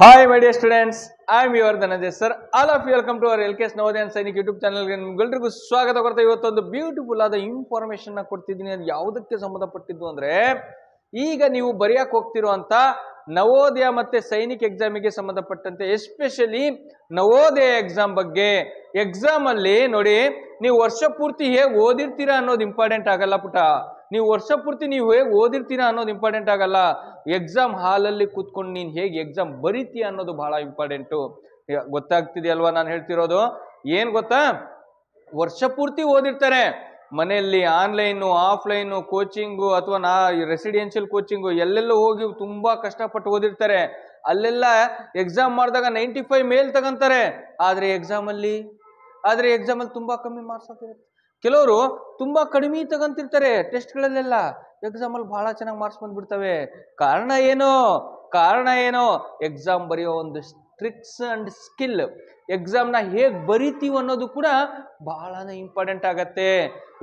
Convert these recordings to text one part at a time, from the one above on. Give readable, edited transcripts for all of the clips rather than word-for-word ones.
Hi, my dear students. I am your Dhananjay sir. All of you welcome to our LKS Navodaya and Sainik YouTube channel. ನಿಮ್ಗೆಲ್ಲರಿಗೂ ಸ್ವಾಗತ ಕೊಡ್ತಾ ಇವತ್ತೊಂದು beautiful ಆದ information ನ ಕೊಡ್ತಿದ್ದೀನಿ. ಅದು ಯಾವುದಕ್ಕೆ ಸಂಬಂಧಪಟ್ಟಿದ್ದು ಅಂದ್ರೆ ಈಗ ನೀವು ಬರೆಯಕ್ಕೆ ಹೋಗ್ತಿರುವಂತ ನವೋದಯ ಮತ್ತೆ ಸೈನಿಕ್ ಎಕ್ಸಾಮಿಗೆ ಸಂಬಂಧಪಟ್ಟಂತೆ ಎಸ್ಪೆಷಲಿ ನವೋದಯ ಎಕ್ಸಾಮ್ ಬಗ್ಗೆ. ಎಕ್ಸಾಮ್ ಅಲ್ಲಿ ನೋಡಿ, ನೀವು ವರ್ಷ ಪೂರ್ತಿ ಹೇಗೆ ಓದಿರ್ತೀರಾ ಅನ್ನೋದು ಇಂಪಾರ್ಟೆಂಟ್ ಆಗಲ್ಲ ಪುಟ. ನೀವು ವರ್ಷ ಪೂರ್ತಿ ನೀವು ಹೇಗೆ ಓದಿರ್ತೀರಾ ಅನ್ನೋದು ಇಂಪಾರ್ಟೆಂಟ್ ಆಗಲ್ಲ. ಎಕ್ಸಾಮ್ ಹಾಲಲ್ಲಿ ಕೂತ್ಕೊಂಡು ನೀನು ಹೇಗೆ ಎಕ್ಸಾಮ್ ಬರೀತೀಯ ಅನ್ನೋದು ಬಹಳ ಇಂಪಾರ್ಟೆಂಟು. ಗೊತ್ತಾಗ್ತಿದೆಯಲ್ವಾ ನಾನು ಹೇಳ್ತಿರೋದು? ಏನ್ ಗೊತ್ತಾ, ವರ್ಷ ಪೂರ್ತಿ ಓದಿರ್ತಾರೆ ಮನೆಯಲ್ಲಿ, ಆನ್ಲೈನು ಆಫ್ಲೈನು ಕೋಚಿಂಗು ಅಥವಾ ರೆಸಿಡೆನ್ಷಿಯಲ್ ಕೋಚಿಂಗು ಎಲ್ಲೆಲ್ಲೋ ಹೋಗಿ ತುಂಬಾ ಕಷ್ಟಪಟ್ಟು ಓದಿರ್ತಾರೆ. ಅಲ್ಲೆಲ್ಲ ಎಕ್ಸಾಮ್ ಮಾಡಿದಾಗ 95 ಮೇಲ್ ತಗೊಂತಾರೆ. ಆದ್ರೆ ಎಕ್ಸಾಮ್ ಅಲ್ಲಿ ತುಂಬಾ ಕಮ್ಮಿ ಮಾರ್ಕ್ಸ್ ಆಗಿರುತ್ತೆ. ಕೆಲವರು ತುಂಬಾ ಕಡಿಮೆ ತಗೊಂತಿರ್ತಾರೆ ಟೆಸ್ಟ್ಗಳಲ್ಲೆಲ್ಲ, ಎಕ್ಸಾಮ್ ಅಲ್ಲಿ ಬಹಳ ಚೆನ್ನಾಗಿ ಮಾರ್ಕ್ಸ್ ಬಂದ್ಬಿಡ್ತವೆ. ಕಾರಣ ಏನೋ ಎಕ್ಸಾಮ್ ಬರೆಯೋ ಒಂದು ಟ್ರಿಕ್ಸ್ ಅಂಡ್ ಸ್ಕಿಲ್, ಎಕ್ಸಾಮ್ನ ಹೇಗೆ ಬರಿತೀವಿ ಅನ್ನೋದು ಕೂಡ ಬಹಳನೇ ಇಂಪಾರ್ಟೆಂಟ್ ಆಗತ್ತೆ.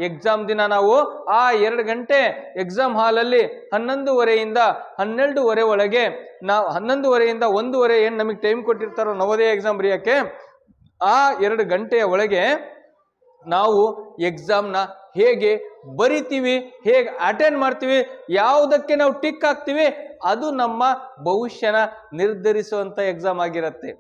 ಎಕ್ಸಾಮ್ ದಿನ ನಾವು ಆ 2 ಗಂಟೆ ಎಕ್ಸಾಮ್ ಹಾಲಲ್ಲಿ 11:30 12:00 ಒಳಗೆ, ನಾವು 11:30 1:00 ಏನು ನಮಗೆ ಟೈಮ್ ಕೊಟ್ಟಿರ್ತಾರೋ ನವೋದಯ ಎಕ್ಸಾಮ್ ಬರೆಯೋಕ್ಕೆ, ಆ 2 ಗಂಟೆಯ ಒಳಗೆ ನಾವು ಎಕ್ಸಾಮ್ನ ಹೇಗೆ ಬರಿತೀವಿ, ಹೇಗೆ ಅಟೆಂಡ್ ಮಾಡ್ತೀವಿ, ಯಾವುದಕ್ಕೆ ನಾವು ಟಿಕ್ ಹಾಕ್ತೀವಿ, ಅದು ನಮ್ಮ ಭವಿಷ್ಯನ ನಿರ್ಧರಿಸುವಂತ ಎಕ್ಸಾಮ್ ಆಗಿರುತ್ತೆ.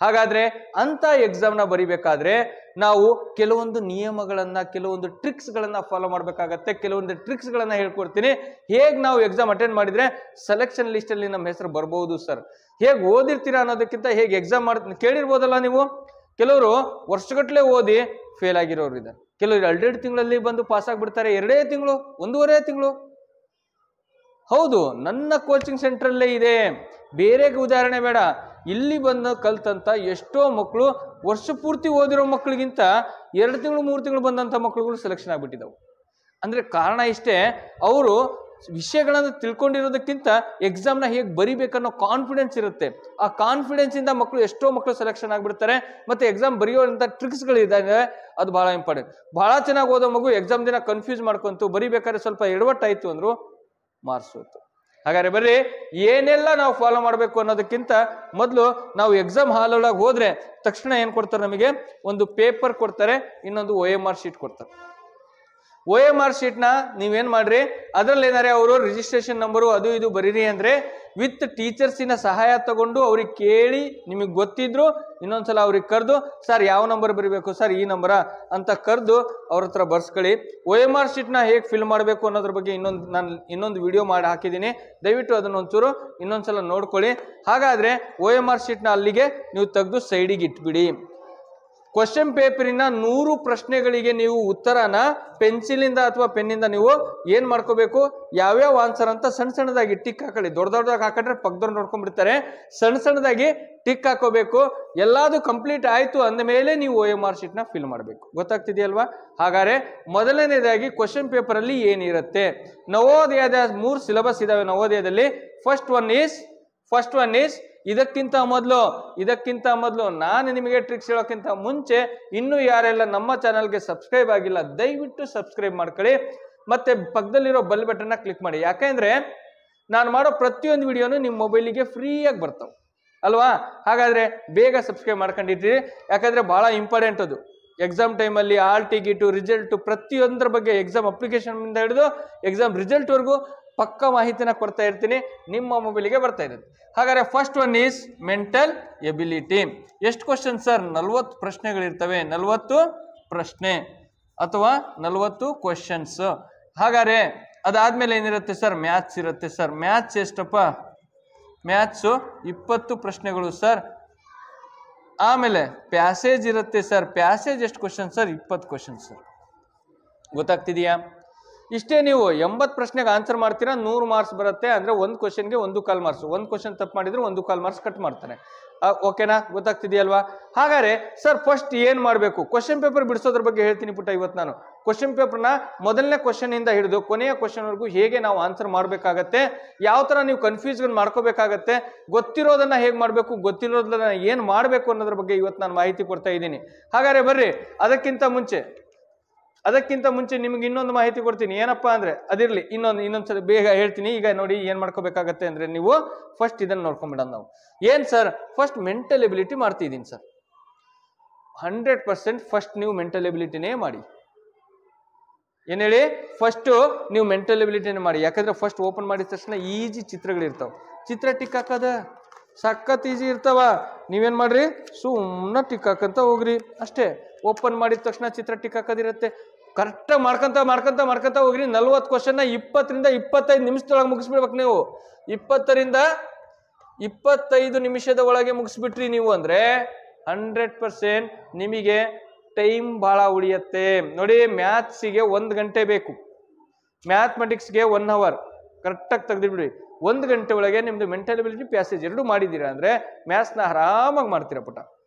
ಹಾಗಾದ್ರೆ ಅಂತ ಎಕ್ಸಾಮ್ನ ಬರಿಬೇಕಾದ್ರೆ ನಾವು ಕೆಲವೊಂದು ನಿಯಮಗಳನ್ನ, ಕೆಲವೊಂದು ಟ್ರಿಕ್ಸ್ಗಳನ್ನ ಫಾಲೋ ಮಾಡಬೇಕಾಗತ್ತೆ. ಕೆಲವೊಂದು ಟ್ರಿಕ್ಸ್ಗಳನ್ನ ಹೇಳ್ಕೊಡ್ತೀನಿ. ಹೇಗೆ ನಾವು ಎಕ್ಸಾಮ್ ಅಟೆಂಡ್ ಮಾಡಿದ್ರೆ ಸೆಲೆಕ್ಷನ್ ಲಿಸ್ಟ್ ಅಲ್ಲಿ ನಮ್ಮ ಹೆಸರು ಬರ್ಬಹುದು ಸರ್, ಹೇಗೆ ಓದಿರ್ತೀರಾ ಅನ್ನೋದಕ್ಕಿಂತ ಹೇಗೆ ಎಕ್ಸಾಮ್ ಕೇಳಿರ್ಬೋದಲ್ಲ ನೀವು. ಕೆಲವರು ವರ್ಷಗಟ್ಟಲೆ ಓದಿ ಫೇಲ್ ಆಗಿರೋರು ಇದ್ದಾರೆ. ಕೆಲವರು 2 ತಿಂಗಳಲ್ಲಿ ಬಂದು ಪಾಸ್ ಆಗ್ಬಿಡ್ತಾರೆ, 2 ತಿಂಗಳು, 1.5 ತಿಂಗಳು. ಹೌದು, ನನ್ನ ಕೋಚಿಂಗ್ ಸೆಂಟರಲ್ಲೇ ಇದೆ. ಬೇರೆ ಉದಾಹರಣೆ ಬೇಡ, ಇಲ್ಲಿ ಬಂದು ಕಲ್ತಂತ ಎಷ್ಟೋ ಮಕ್ಕಳು ವರ್ಷ ಪೂರ್ತಿ ಓದಿರೋ ಮಕ್ಕಳಿಗಿಂತ 2 ತಿಂಗಳು 3 ತಿಂಗಳು ಬಂದಂತ ಮಕ್ಕಳುಗಳು ಸೆಲೆಕ್ಷನ್ ಆಗ್ಬಿಟ್ಟಿದ್ದವು. ಅಂದ್ರೆ ಕಾರಣ ಇಷ್ಟೇ, ಅವರು ವಿಷಯಗಳನ್ನು ತಿಳ್ಕೊಂಡಿರೋದಕ್ಕಿಂತ ಎಕ್ಸಾಮ್ನ ಹೇಗೆ ಬರಿಬೇಕನ್ನೋ ಕಾನ್ಫಿಡೆನ್ಸ್ ಇರುತ್ತೆ. ಆ ಕಾನ್ಫಿಡೆನ್ಸ್ ಇಂದ ಎಷ್ಟೋ ಮಕ್ಕಳು ಸೆಲೆಕ್ಷನ್ ಆಗ್ಬಿಡ್ತಾರೆ. ಮತ್ತೆ ಎಕ್ಸಾಮ್ ಬರೆಯೋಂಥ ಟ್ರಿಕ್ಸ್ಗಳಿದ್ದಾವೆ, ಅದು ಬಹಳ ಇಂಪಾರ್ಟೆಂಟ್. ಬಹಳ ಚೆನ್ನಾಗಿ ಓದೋ ಮಗು ಎಕ್ಸಾಮ್ ದಿನ ಕನ್ಫ್ಯೂಸ್ ಮಾಡ್ಕೊಂತು, ಬರಿಬೇಕಾದ್ರೆ ಸ್ವಲ್ಪ ಎಡವಟ್ಟಾಯ್ತು ಅಂದ್ರು ಮಾರ್ಕ್ಸ್ ಹೋಯ್ತು. ಹಾಗಾದ್ರೆ ಬರ್ರಿ, ಏನೆಲ್ಲ ನಾವು ಫಾಲೋ ಮಾಡಬೇಕು ಅನ್ನೋದಕ್ಕಿಂತ ಮೊದಲು ನಾವು ಎಕ್ಸಾಮ್ ಹಾಲ್ ಒಳಗೆ ಹೋದ್ರೆ ತಕ್ಷಣ ಏನ್ ಕೊಡ್ತಾರೆ, ನಮಗೆ ಒಂದು ಪೇಪರ್ ಕೊಡ್ತಾರೆ, ಇನ್ನೊಂದು OMR ಶೀಟ್ ಕೊಡ್ತಾರೆ. OMR ಶೀಟ್ ನ ನೀವೇನ್ ಮಾಡ್ರಿ, ಅದ್ರಲ್ಲಿ ಏನಾರೆ ಅವರು ರಿಜಿಸ್ಟ್ರೇಷನ್ ನಂಬರು ಅದು ಇದು ಬರೀರಿ ಅಂದ್ರೆ ವಿತ್ ಟೀಚರ್ಸಿನ ಸಹಾಯ ತಗೊಂಡು ಅವ್ರಿಗೆ ಕೇಳಿ, ನಿಮಗೆ ಗೊತ್ತಿದ್ರು ಇನ್ನೊಂದ್ಸಲ ಅವ್ರಿಗೆ ಕರೆದು, ಸರ್ ಯಾವ ನಂಬರ್ ಬರೀಬೇಕು ಸರ್, ಈ ನಂಬರ ಅಂತ ಕರೆದು ಅವ್ರ ಹತ್ರ ಬರ್ಸ್ಕೊಳ್ಳಿ. OMR ಶೀಟ್ ನ ಹೇಗೆ ಫಿಲ್ ಮಾಡಬೇಕು ಅನ್ನೋದ್ರ ಬಗ್ಗೆ ನಾನು ಇನ್ನೊಂದು ವಿಡಿಯೋ ಮಾಡಿ ಹಾಕಿದ್ದೀನಿ, ದಯವಿಟ್ಟು ಅದನ್ನ ಒಂಚೂರು ಇನ್ನೊಂದ್ಸಲ ನೋಡ್ಕೊಳ್ಳಿ. ಹಾಗಾದ್ರೆ OMR ಶೀಟ್ ನ ಅಲ್ಲಿಗೆ ನೀವು ತೆಗೆದು ಸೈಡಿಗೆ ಇಟ್ಬಿಡಿ. ಕ್ವಶನ್ ಪೇಪರಿನ 100 ಪ್ರಶ್ನೆಗಳಿಗೆ ನೀವು ಉತ್ತರನ ಪೆನ್ಸಿಲಿಂದ ಅಥವಾ ಪೆನ್ನಿಂದ ನೀವು ಏನ್ ಮಾಡ್ಕೋಬೇಕು, ಯಾವ್ಯಾವ ಆನ್ಸರ್ ಅಂತ ಸಣ್ಣದಾಗಿ ಟಿಕ್ ಹಾಕೊಳ್ಳಿ. ದೊಡ್ಡದಾಗಿ ಹಾಕೊಂಡ್ರೆ ಪಕ್ಕದವ್ರು ನೋಡ್ಕೊಂಡ್ಬಿಡ್ತಾರೆ. ಸಣ್ಣದಾಗಿ ಟಿಕ್ ಹಾಕೋಬೇಕು. ಎಲ್ಲಾದು ಕಂಪ್ಲೀಟ್ ಆಯ್ತು ಅಂದ ಮೇಲೆ ನೀವು OMR ಶೀಟ್ ನ ಫಿಲ್ ಮಾಡಬೇಕು. ಗೊತ್ತಾಗ್ತಿದೆಯಲ್ವಾ? ಹಾಗಾದ್ರೆ ಮೊದಲನೇದಾಗಿ ಕ್ವಶನ್ ಪೇಪರ್ ಅಲ್ಲಿ ಏನಿರುತ್ತೆ, ನವೋದಯದ 3 ಸಿಲೆಬಸ್ ಇದಾವೆ ನವೋದಯದಲ್ಲಿ. ಫಸ್ಟ್ ಒನ್ ಈಸ್ ಇದಕ್ಕಿಂತ ಮೊದಲು ನಾನು ನಿಮಗೆ ಟ್ರಿಕ್ಸ್ ಹೇಳೋಕ್ಕಿಂತ ಮುಂಚೆ ಇನ್ನೂ ಯಾರೆಲ್ಲ ನಮ್ಮ ಚಾನಲ್ಗೆ ಸಬ್ಸ್ಕ್ರೈಬ್ ಆಗಿಲ್ಲ, ದಯವಿಟ್ಟು ಸಬ್ಸ್ಕ್ರೈಬ್ ಮಾಡ್ಕೊಳ್ಳಿ. ಮತ್ತೆ ಪಕ್ಕದಲ್ಲಿರೋ ಬೆಲ್ ಬಟನ್ನ ಕ್ಲಿಕ್ ಮಾಡಿ. ಯಾಕೆಂದ್ರೆ ನಾನು ಮಾಡೋ ಪ್ರತಿಯೊಂದು ವಿಡಿಯೋನು ನಿಮ್ಮ ಮೊಬೈಲಿಗೆ ಫ್ರೀಯಾಗಿ ಬರ್ತಾವೆ ಅಲ್ವಾ? ಹಾಗಾದ್ರೆ ಬೇಗ ಸಬ್ಸ್ಕ್ರೈಬ್ ಮಾಡ್ಕೊಂಡಿರ್ತೀರಿ, ಯಾಕಂದ್ರೆ ಬಹಳ ಇಂಪಾರ್ಟೆಂಟ್ ಅದು. ಎಕ್ಸಾಮ್ ಟೈಮಲ್ಲಿ ಆಲ್ ಟಿಕೆಟು, ರಿಸಲ್ಟು, ಪ್ರತಿಯೊಂದರ ಬಗ್ಗೆ ಎಕ್ಸಾಮ್ ಅಪ್ಲಿಕೇಶನ್ ಇಂದ ಹಿಡಿದು ಎಕ್ಸಾಮ್ ರಿಸಲ್ಟ್ವರೆಗೂ ಪಕ್ಕ ಮಾಹಿತಿನ ಕೊಡ್ತಾ ಇರ್ತೀನಿ, ನಿಮ್ಮ ಮೊಬೈಲಿಗೆ ಬರ್ತಾ ಇರುತ್ತೆ. ಹಾಗಾದ್ರೆ first one is mental ability. ಎಷ್ಟು ಕ್ವಶನ್ ಸರ್? 40 ಪ್ರಶ್ನೆಗಳಿರ್ತವೆ. 40 ಪ್ರಶ್ನೆ ಅಥವಾ 40 ಕ್ವಶನ್ಸ್. ಹಾಗಾದ್ರೆ ಅದಾದ್ಮೇಲೆ ಏನಿರುತ್ತೆ ಸರ್? ಮ್ಯಾಥ್ಸ್ ಇರುತ್ತೆ ಸರ್. ಮ್ಯಾಥ್ಸ್ ಎಷ್ಟಪ್ಪ? ಮ್ಯಾಥ್ಸು 20 ಪ್ರಶ್ನೆಗಳು ಸರ್. ಆಮೇಲೆ ಪ್ಯಾಸೇಜ್ ಇರುತ್ತೆ ಸರ್. ಪ್ಯಾಸೇಜ್ ಎಷ್ಟು ಕ್ವಶನ್ ಸರ್? 20 question sir. ಗೊತ್ತಾಗ್ತಿದೆಯಾ? ಇಷ್ಟೇ. ನೀವು 80 ಪ್ರಶ್ನೆಗೆ ಆನ್ಸರ್ ಮಾಡ್ತೀರಾ, 100 ಮಾರ್ಕ್ಸ್ ಬರುತ್ತೆ. ಅಂದ್ರೆ 1 ಕ್ವಶನ್ಗೆ 1.25 ಮಾರ್ಕ್ಸ್. 1 ಕ್ವಶನ್ ತಪ್ಪು ಮಾಡಿದ್ರೆ 1.25 ಮಾರ್ಕ್ಸ್ ಕಟ್ ಮಾಡ್ತಾನೆ. ಓಕೆನಾ? ಗೊತ್ತಾಗ್ತಿದೆಯಲ್ವಾ? ಹಾಗಾದ್ರೆ ಸರ್ ಫಸ್ಟ್ ಏನ್ ಮಾಡ್ಬೇಕು? ಕ್ವಶನ್ ಪೇಪರ್ ಬಿಡಿಸೋದ್ರ ಬಗ್ಗೆ ಹೇಳ್ತೀನಿ ಪುಟ್ಟ ಇವತ್ತು ನಾನು. ಕ್ವಶನ್ ಪೇಪರ್ನ ಮೊದಲನೇ ಕ್ವಶನ್ ಇಂದ ಹಿಡಿದು ಕೊನೆಯ ಕ್ವಶನ್ ವರೆಗೂ ಹೇಗೆ ನಾವು ಆನ್ಸರ್ ಮಾಡ್ಬೇಕಾಗತ್ತೆ, ಯಾವ ತರ ನೀವು ಕನ್ಫ್ಯೂಸ್ಗಳು ಮಾಡ್ಕೋಬೇಕಾಗತ್ತೆ, ಗೊತ್ತಿರೋದನ್ನ ಹೇಗೆ ಮಾಡ್ಬೇಕು, ಗೊತ್ತಿರೋದನ್ನ ಏನ್ ಮಾಡ್ಬೇಕು ಅನ್ನೋದ್ರ ಬಗ್ಗೆ ಇವತ್ತು ನಾನು ಮಾಹಿತಿ ಕೊಡ್ತಾ ಇದ್ದೀನಿ. ಹಾಗಾದ್ರೆ ಬರ್ರಿ, ಅದಕ್ಕಿಂತ ಮುಂಚೆ ಅದಕ್ಕಿಂತ ಮುಂಚೆ ನಿಮ್ಗೆ ಇನ್ನೊಂದು ಮಾಹಿತಿ ಕೊಡ್ತೀನಿ, ಏನಪ್ಪಾ ಅಂದ್ರೆ ಅದಿರ್ಲಿ, ಇನ್ನೊಂದ್ಸಲ ಬೇಗ ಹೇಳ್ತೀನಿ. ಈಗ ನೋಡಿ ಏನ್ ಮಾಡ್ಕೋಬೇಕಾಗತ್ತೆ ಅಂದ್ರೆ, ನೀವು ಫಸ್ಟ್ ಇದನ್ನ ನೋಡ್ಕೊಂಡ್ಬಿಡೋಣ ನಾವು. ಏನ್ ಸರ್, ಫಸ್ಟ್ ಮೆಂಟಲ್ ಎಬಿಲಿಟಿ ಮಾಡ್ತಿದ್ದೀನಿ ಸರ್. 100% ಫಸ್ಟ್ ನೀವು ಮೆಂಟಲ್ ಎಬಿಲಿಟಿನೇ ಮಾಡಿ. ಏನ್ ಹೇಳಿ, ಫಸ್ಟ್ ನೀವು ಮೆಂಟಲ್ ಎಬಿಲಿಟಿನೇ ಮಾಡಿ. ಯಾಕಂದ್ರೆ ಫಸ್ಟ್ ಓಪನ್ ಮಾಡಿದ ತಕ್ಷಣ ಈಜಿ ಚಿತ್ರಗಳಿರ್ತಾವ, ಚಿತ್ರ ಟಿಕ್ ಹಾಕದ ಸಖತ್ ಈಜಿ ಇರ್ತಾವ. ನೀವೇನ್ ಮಾಡ್ರಿ, ಸುಮ್ಮನೆ ಟಿಕ್ ಹಾಕಂತ ಹೋಗ್ರಿ ಅಷ್ಟೇ. ಓಪನ್ ಮಾಡಿದ ತಕ್ಷಣ ಚಿತ್ರ ಟಿಕ್ ಹಾಕೋದಿರುತ್ತೆ. ಕರೆಕ್ಟ್ ಮಾಡ್ಕೊಂತ ಹೋಗ್ರಿ. 40 ಕ್ವಶನ್ 20 ರಿಂದ 25 ನಿಮಿಷದೊಳಗೆ ಮುಗಿಸ್ಬಿಡ್ಬೇಕು ನೀವು. 20 ರಿಂದ 25 ನಿಮಿಷದ ಒಳಗೆ ಮುಗಿಸ್ಬಿಟ್ರಿ ನೀವು ಅಂದ್ರೆ 100% ನಿಮಗೆ ಟೈಮ್ ಬಹಳ ಉಳಿಯತ್ತೆ. ನೋಡಿ, ಮ್ಯಾಥ್ಸಿಗೆ 1 ಗಂಟೆ ಬೇಕು, ಮ್ಯಾಥಮೆಟಿಕ್ಸ್ಗೆ 1 ಅವರ್ ಕರೆಕ್ಟಾಗಿ ತೆಗೆದಿಬಿಡ್ರಿ. 1 ಗಂಟೆ ಒಳಗೆ ನಿಮ್ದು ಮೆಂಟಲ್ ಎಬಿಲಿಟಿ ಪ್ಯಾಸೇಜ್ ಎರಡು ಮಾಡಿದ್ದೀರಾ ಅಂದ್ರೆ ಮ್ಯಾಥ್ಸ್ನ ಆರಾಮಾಗಿ ಮಾಡ್ತೀರಾ ಪುಟ,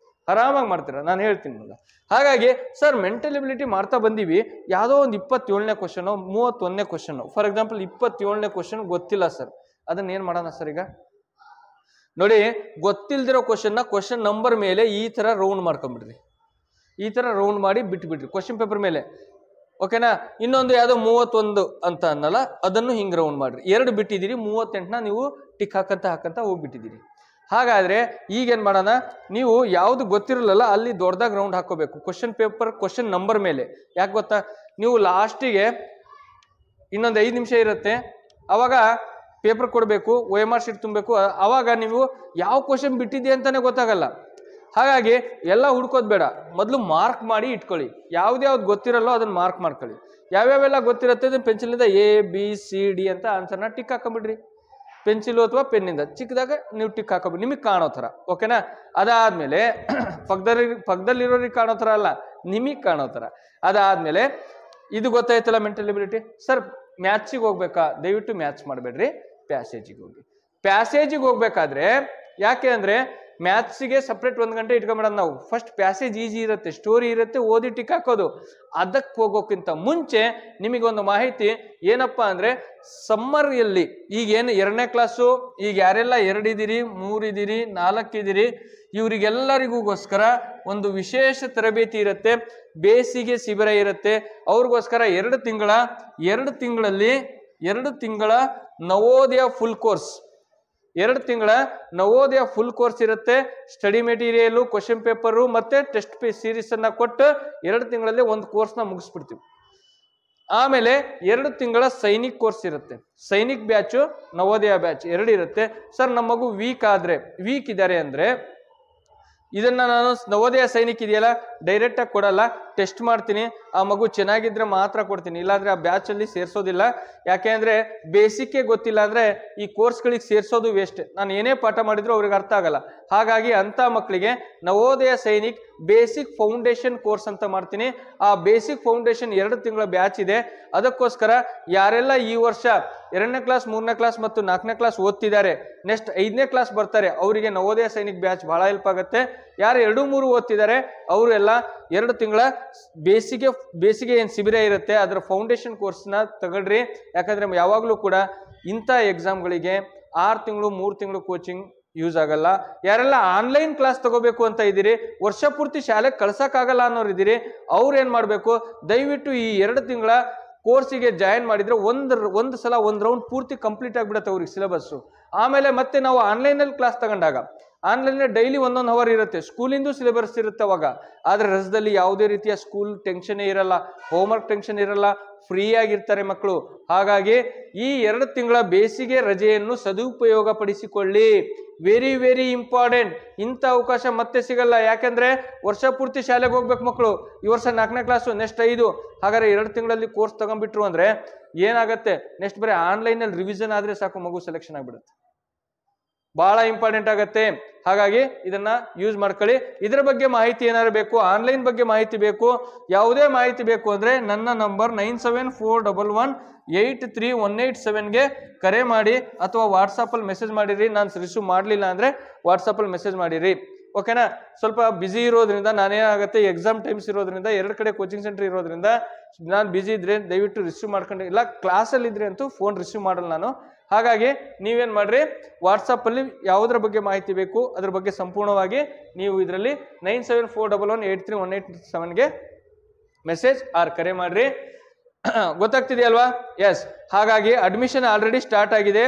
ಆರಾಮಾಗಿ ಮಾಡ್ತೀರಾ. ನಾನು ಹೇಳ್ತೀನಿ ನಿಮ್ಗೆ. ಹಾಗಾಗಿ ಸರ್ ಮೆಂಟಲ್ ಎಬಿಲಿಟಿ ಮಾಡ್ತಾ ಬಂದೀವಿ, ಯಾವುದೋ ಒಂದು 27ನೇ ಕ್ವಶನ್ 31ನೇ ಕ್ವಶನ್, ಫಾರ್ ಎಕ್ಸಾಂಪಲ್ 27ನೇ ಕ್ವಶನ್ ಗೊತ್ತಿಲ್ಲ ಸರ್, ಅದನ್ನ ಏನ್ ಮಾಡೋಣ ಸರ್? ಈಗ ನೋಡಿ, ಗೊತ್ತಿಲ್ದಿರೋ ಕ್ವಶನ್ ನಂಬರ್ ಮೇಲೆ ಈ ತರ ರೌಂಡ್ ಮಾಡ್ಕೊಂಡ್ಬಿಡ್ರಿ, ಈ ತರ ರೌಂಡ್ ಮಾಡಿ ಬಿಟ್ಬಿಡ್ರಿ ಕ್ವಶನ್ ಪೇಪರ್ ಮೇಲೆ. ಓಕೆನಾ? ಇನ್ನೊಂದು ಯಾವುದೋ 31 ಅಂತ ಅನ್ನಲ್ಲ, ಅದನ್ನು ಹಿಂಗ್ ರೌಂಡ್ ಮಾಡ್ರಿ. 2 ಬಿಟ್ಟಿದ್ದೀರಿ, 38ನ ನೀವು ಟಿಕ್ ಹಾಕಂತ ಹೋಗ್ಬಿಟ್ಟಿದ್ದೀರಿ. ಹಾಗಾದ್ರೆ ಈಗೇನ್ ಮಾಡೋಣ, ನೀವು ಯಾವ್ದು ಗೊತ್ತಿರಲ್ಲ ಅಲ್ಲಿ ದೊಡ್ಡದಾಗ ರೌಂಡ್ ಹಾಕೋಬೇಕು ಕ್ವಶನ್ ಪೇಪರ್ ಕ್ವಶನ್ ನಂಬರ್ ಮೇಲೆ. ಯಾಕೆ ಗೊತ್ತಾ, ನೀವು ಲಾಸ್ಟಿಗೆ ಇನ್ನೊಂದು 5 ನಿಮಿಷ ಇರುತ್ತೆ, ಅವಾಗ ಪೇಪರ್ ಕೊಡಬೇಕು, OMR ಶೀಟ್ ತುಂಬಬೇಕು. ಅವಾಗ ನೀವು ಯಾವ ಕ್ವಶನ್ ಬಿಟ್ಟಿದೆ ಅಂತಾನೆ ಗೊತ್ತಾಗಲ್ಲ. ಹಾಗಾಗಿ ಎಲ್ಲ ಹುಡ್ಕೋದ್ ಬೇಡ, ಮೊದಲು ಮಾರ್ಕ್ ಮಾಡಿ ಇಟ್ಕೊಳ್ಳಿ. ಯಾವ್ದು ಗೊತ್ತಿರಲ್ಲೋ ಅದನ್ನ ಮಾರ್ಕ್ ಮಾಡ್ಕೊಳ್ಳಿ. ಯಾವ್ಯಾವೆಲ್ಲ ಗೊತ್ತಿರುತ್ತೆ ಅದನ್ನ ಪೆನ್ಸಿಲಿಂದ ABCD ಅಂತ ಆನ್ಸರ್ನ ಟಿಕ್ ಹಾಕೊಂಡ್ಬಿಡ್ರಿ. ಪೆನ್ಸಿಲ್ ಅಥವಾ ಪೆನ್ನಿಂದ ಚಿಕ್ಕದಾಗ ನೀವು ಟಿಕ್ ಹಾಕೋಬೇಕು, ನಿಮಗೆ ಕಾಣೋ ಥರ. ಓಕೆನಾ? ಅದಾದ್ಮೇಲೆ ಪಕ್ಕದಲ್ಲಿರೋರಿಗೆ ಕಾಣೋ ಥರ ಅಲ್ಲ, ನಿಮಗೆ ಕಾಣೋ ಥರ. ಅದಾದ್ಮೇಲೆ ಇದು ಗೊತ್ತಾಯ್ತಲ್ಲ ಮೆಂಟಲ್ ಎಬಿಲಿಟಿ. ಸರ್ ಮ್ಯಾಥ್ಸಿಗೆ ಹೋಗ್ಬೇಕಾ? ದಯವಿಟ್ಟು ಮ್ಯಾಥ್ಸ್ ಮಾಡಬೇಡ್ರಿ, ಪ್ಯಾಸೇಜಿಗೆ ಹೋಗಿ. ಪ್ಯಾಸೇಜಿಗೆ ಹೋಗ್ಬೇಕಾದ್ರೆ ಯಾಕೆ ಅಂದ್ರೆ ಮ್ಯಾಥ್ಸಿಗೆ ಸಪ್ರೇಟ್ 1 ಗಂಟೆ ಇಟ್ಕೊಂಡ್ಬಿಡೋಣ ನಾವು. ಫಸ್ಟ್ ಪ್ಯಾಸೇಜ್ ಈಜಿ ಇರುತ್ತೆ, ಸ್ಟೋರಿ ಇರುತ್ತೆ, ಓದಿ ಟಿಕ್ ಹಾಕೋದು. ಅದಕ್ಕೆ ಹೋಗೋಕ್ಕಿಂತ ಮುಂಚೆ ನಿಮಗೊಂದು ಮಾಹಿತಿ ಏನಪ್ಪಾ ಅಂದ್ರೆ, ಸಮ್ಮರ್ಯಲ್ಲಿ ಈಗೇನು 2ನೇ ಕ್ಲಾಸು, ಈಗ ಯಾರೆಲ್ಲ 2 ಇದ್ದೀರಿ, 3 ಇದ್ದೀರಿ, 4 ಇದ್ದೀರಿ, ಇವರಿಗೆಲ್ಲರಿಗೋಸ್ಕರ ಒಂದು ವಿಶೇಷ ತರಬೇತಿ ಇರುತ್ತೆ, ಬೇಸಿಗೆ ಶಿಬಿರ ಇರುತ್ತೆ. ಅವ್ರಿಗೋಸ್ಕರ 2 ತಿಂಗಳ ನವೋದಯ ಫುಲ್ ಕೋರ್ಸ್, 2 ತಿಂಗಳ ನವೋದಯ ಫುಲ್ ಕೋರ್ಸ್ ಇರುತ್ತೆ. ಸ್ಟಡಿ ಮೆಟೀರಿಯಲ್, ಕ್ವಶನ್ ಪೇಪರು ಮತ್ತೆ ಟೆಸ್ಟ್ ಸೀರೀಸ್ ಅನ್ನ ಕೊಟ್ಟು 2 ತಿಂಗಳಲ್ಲಿ ಒಂದು ಕೋರ್ಸ್ನ ಮುಗಿಸ್ಬಿಡ್ತೀವಿ. ಆಮೇಲೆ 2 ತಿಂಗಳ ಸೈನಿಕ್ ಕೋರ್ಸ್ ಇರುತ್ತೆ. ಸೈನಿಕ್ ಬ್ಯಾಚು, ನವೋದಯ ಬ್ಯಾಚ್ 2 ಇರುತ್ತೆ. ಸರ್ ನಮ್ಮ ಮಗು ವೀಕ್ ಇದ್ದಾರೆ ಅಂದ್ರೆ ಇದನ್ನ ನಾನು ನವೋದಯ ಸೈನಿಕ್ ಇದೆಯಲ್ಲ ಡೈರೆಕ್ಟ್ ಆಗಿ ಕೊಡಲ್ಲ, ಟೆಸ್ಟ್ ಮಾಡ್ತೀನಿ. ಆ ಮಗು ಚೆನ್ನಾಗಿದ್ರೆ ಮಾತ್ರ ಕೊಡ್ತೀನಿ, ಇಲ್ಲಾಂದ್ರೆ ಆ ಬ್ಯಾಚ್ ಅಲ್ಲಿ ಸೇರ್ಸೋದಿಲ್ಲ. ಯಾಕೆ ಅಂದ್ರೆ ಬೇಸಿಕ್ ಗೊತ್ತಿಲ್ಲ ಅಂದ್ರೆ ಈ ಕೋರ್ಸ್ಗಳಿಗೆ ಸೇರ್ಸೋದು ವೇಸ್ಟ್. ನಾನು ಏನೇ ಪಾಠ ಮಾಡಿದ್ರು ಅವ್ರಿಗೆ ಅರ್ಥ ಆಗಲ್ಲ. ಹಾಗಾಗಿ ಅಂತ ಮಕ್ಕಳಿಗೆ Navodaya Sainik basic foundation course ಅಂತ ಮಾಡ್ತೀನಿ. ಆ ಬೇಸಿಕ್ ಫೌಂಡೇಶನ್ 2 ತಿಂಗಳ ಬ್ಯಾಚ್ ಇದೆ. ಅದಕ್ಕೋಸ್ಕರ ಯಾರೆಲ್ಲ ಈ ವರ್ಷ 2ನೇ ಕ್ಲಾಸ್ 3ನೇ ಕ್ಲಾಸ್ ಮತ್ತು 4ನೇ ಕ್ಲಾಸ್ ಓದ್ತಿದ್ದಾರೆ, ನೆಕ್ಸ್ಟ್ 5ನೇ ಕ್ಲಾಸ್ ಬರ್ತಾರೆ, ಅವರಿಗೆ ನವೋದಯ ಸೈನಿಕ್ ಬ್ಯಾಚ್ ಬಹಳ ಹೆಲ್ಪ್ ಆಗುತ್ತೆ. ಯಾರು 2-3 ಓದ್ತಿದ್ದಾರೆ ಅವರೆಲ್ಲ 2 ತಿಂಗಳ ಬೇಸಿಗೆ ಏನು ಶಿಬಿರ ಇರುತ್ತೆ ಅದರ ಫೌಂಡೇಶನ್ ಕೋರ್ಸ್ನ ತಗೊಳ್ರಿ. ಯಾಕಂದ್ರೆ ಯಾವಾಗಲೂ ಕೂಡ ಇಂಥ ಎಕ್ಸಾಮ್ಗಳಿಗೆ 6 ತಿಂಗಳು 3 ತಿಂಗಳು ಕೋಚಿಂಗ್ ಯೂಸ್ ಆಗಲ್ಲ. ಯಾರೆಲ್ಲ ಆನ್ಲೈನ್ ಕ್ಲಾಸ್ ತಗೋಬೇಕು ಅಂತ ಇದ್ದೀರಿ, ವರ್ಷ ಪೂರ್ತಿ ಶಾಲೆಗೆ ಕಳ್ಸಕ್ಕಾಗಲ್ಲ ಅನ್ನೋರು ಇದ್ದೀರಿ, ಅವ್ರು ಏನ್ ಮಾಡ್ಬೇಕು, ದಯವಿಟ್ಟು ಈ 2 ತಿಂಗಳ ಕೋರ್ಸಿಗೆ ಜಾಯಿನ್ ಮಾಡಿದ್ರೆ ಒಂದು ಸಲ 1 ರೌಂಡ್ ಪೂರ್ತಿ ಕಂಪ್ಲೀಟ್ ಆಗಿಬಿಡುತ್ತೆ ಅವ್ರಿಗೆ ಸಿಲೆಬಸ್ಸು. ಆಮೇಲೆ ಮತ್ತೆ ನಾವು ಆನ್ಲೈನಲ್ಲಿ ಕ್ಲಾಸ್ ತಗೊಂಡಾಗ ಆನ್ಲೈನ್ ಡೈಲಿ 1 ಅವರ್ ಇರುತ್ತೆ, ಸ್ಕೂಲಿಂದು ಸಿಲೆಬಸ್ ಇರುತ್ತೆ ಅವಾಗ. ಆದ್ರೆ ರಜದಲ್ಲಿ ಯಾವುದೇ ರೀತಿಯ ಸ್ಕೂಲ್ ಟೆನ್ಷನ್ ಇರಲ್ಲ, ಹೋಮ್ವರ್ಕ್ ಟೆನ್ಷನ್ ಇರಲ್ಲ, ಫ್ರೀ ಆಗಿರ್ತಾರೆ ಮಕ್ಕಳು. ಹಾಗಾಗಿ ಈ 2 ತಿಂಗಳ ಬೇಸಿಗೆ ರಜೆಯನ್ನು ಸದುಪಯೋಗ ಪಡಿಸಿಕೊಳ್ಳಿ. Very very important. ಇಂಥ ಅವಕಾಶ ಮತ್ತೆ ಸಿಗಲ್ಲ. ಯಾಕಂದ್ರೆ ವರ್ಷ ಪೂರ್ತಿ ಶಾಲೆಗೆ ಹೋಗ್ಬೇಕು ಮಕ್ಕಳು. ಈ ವರ್ಷ 4ನೇ ಕ್ಲಾಸು, ನೆಕ್ಸ್ಟ್ 5. ಹಾಗಾದ್ರೆ 2 ತಿಂಗಳಲ್ಲಿ ಕೋರ್ಸ್ ತಗೊಂಡ್ಬಿಟ್ರು ಅಂದ್ರೆ ಏನಾಗುತ್ತೆ, ನೆಕ್ಸ್ಟ್ ಬರೀ ಆನ್ಲೈನಲ್ಲಿ ರಿವಿಷನ್ ಆದ್ರೆ ಸಾಕು, ಮಗು ಸೆಲೆಕ್ಷನ್ ಆಗ್ಬಿಡುತ್ತೆ. ಬಹಳ ಇಂಪಾರ್ಟೆಂಟ್ ಆಗತ್ತೆ. ಹಾಗಾಗಿ ಇದನ್ನ ಯೂಸ್ ಮಾಡ್ಕೊಳ್ಳಿ. ಇದರ ಬಗ್ಗೆ ಮಾಹಿತಿ ಏನಾದ್ರು ಬೇಕು, ಆನ್ಲೈನ್ ಬಗ್ಗೆ ಮಾಹಿತಿ ಬೇಕು, ಯಾವುದೇ ಮಾಹಿತಿ ಬೇಕು ಅಂದ್ರೆ ನನ್ನ ನಂಬರ್ 9741183187ಗೆ ಕರೆ ಮಾಡಿ ಅಥವಾ ವಾಟ್ಸಪ್ಪಲ್ಲಿ ಮೆಸೇಜ್ ಮಾಡಿರಿ. ನಾನು ರಿಸೀವ್ ಮಾಡಲಿಲ್ಲ ಅಂದ್ರೆ ವಾಟ್ಸಪ್ಪಲ್ಲಿ ಮೆಸೇಜ್ ಮಾಡಿರಿ. ಓಕೆನಾ? ಸ್ವಲ್ಪ ಬಿಸಿ ಇರೋದ್ರಿಂದ ನಾನೇನಾಗುತ್ತೆ, ಎಕ್ಸಾಮ್ ಟೈಮ್ಸ್ ಇರೋದ್ರಿಂದ 2 ಕಡೆ ಕೋಚಿಂಗ್ ಸೆಂಟರ್ ಇರೋದ್ರಿಂದ ನಾನು ಬಿಸಿ ಇದ್ರೆ ದಯವಿಟ್ಟು ರಿಸೀವ್ ಮಾಡ್ಕೊಂಡು, ಇಲ್ಲ ಕ್ಲಾಸಲ್ಲಿ ಇದ್ರೆ ಅಂತೂ ಫೋನ್ ರಿಸೀವ್ ಮಾಡಲ್ಲ ನಾನು. ಹಾಗಾಗಿ ನೀವೇನ್ ಮಾಡ್ರಿ, ವಾಟ್ಸಪ್ಪಲ್ಲಿ ಯಾವುದ್ರ ಬಗ್ಗೆ ಮಾಹಿತಿ ಬೇಕು ಅದ್ರ ಬಗ್ಗೆ ಸಂಪೂರ್ಣವಾಗಿ ನೀವು ಇದರಲ್ಲಿ 9741183187ಗೆ ಮೆಸೇಜ್ ಆರ್ ಕರೆ ಮಾಡ್ರಿ. ಗೊತ್ತಾಗ್ತಿದೆಯಲ್ವಾ? ಎಸ್. ಹಾಗಾಗಿ ಅಡ್ಮಿಷನ್ ಆಲ್ರೆಡಿ ಸ್ಟಾರ್ಟ್ ಆಗಿದೆ.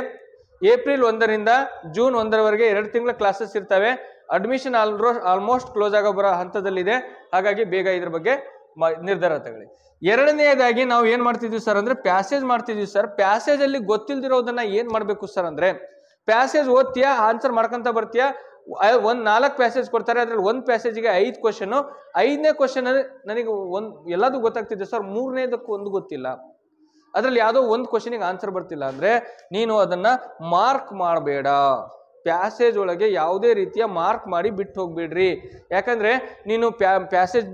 ಏಪ್ರಿಲ್ 1ರಿಂದ ಜೂನ್ 1ರವರೆಗೆ 2 ತಿಂಗಳ ಕ್ಲಾಸಸ್ ಇರ್ತವೆ. ಅಡ್ಮಿಷನ್ ಆಲ್ಮೋಸ್ಟ್ ಕ್ಲೋಸ್ ಆಗೋ ಬರೋ ಹಂತದಲ್ಲಿದೆ. ಹಾಗಾಗಿ ಬೇಗ ಇದ್ರ ಬಗ್ಗೆ ನಿರ್ಧಾರ ತಗೊಳ್ಳಿ. ಎರಡನೆಯದಾಗಿ ನಾವು ಏನ್ ಮಾಡ್ತಿದ್ವಿ ಸರ್ ಅಂದ್ರೆ ಪ್ಯಾಸೇಜ್ ಮಾಡ್ತಿದ್ವಿ ಸರ್. ಪ್ಯಾಸೇಜ್ ಅಲ್ಲಿ ಗೊತ್ತಿಲ್ದಿರೋದನ್ನ ಏನ್ ಮಾಡ್ಬೇಕು ಸರ್ ಅಂದ್ರೆ, ಪ್ಯಾಸೇಜ್ ಓದ್ತೀಯಾ, ಆನ್ಸರ್ ಮಾಡ್ಕೊಂತ ಬರ್ತೀಯಾ, 4 ಪ್ಯಾಸೇಜ್ ಕೊಡ್ತಾರೆ, ಅದ್ರಲ್ಲಿ 1 ಪ್ಯಾಸೇಜ್ಗೆ 5 ಕ್ವಶನ್. 5ನೇ ಕ್ವಶನ್ ನನಗೆ ಎಲ್ಲದೂ ಗೊತ್ತಾಗ್ತಿದೆ ಸರ್, 3ನೇದಕ್ಕೂ ಒಂದು ಗೊತ್ತಿಲ್ಲ, ಅದ್ರಲ್ಲಿ ಯಾವುದೋ 1 ಕ್ವಶನಿಗೆ ಆನ್ಸರ್ ಬರ್ತಿಲ್ಲ ಅಂದ್ರೆ ನೀನು ಅದನ್ನ ಮಾರ್ಕ್ ಮಾಡಬೇಡ. ಪ್ಯಾಸೇಜ್ ಒಳಗೆ ಯಾವುದೇ ರೀತಿಯ ಮಾರ್ಕ್ ಮಾಡಿ ಬಿಟ್ಟು ಹೋಗ್ಬೇಡ್ರಿ. ಯಾಕಂದ್ರೆ ನೀನು ಪ್ಯಾಸೇಜ್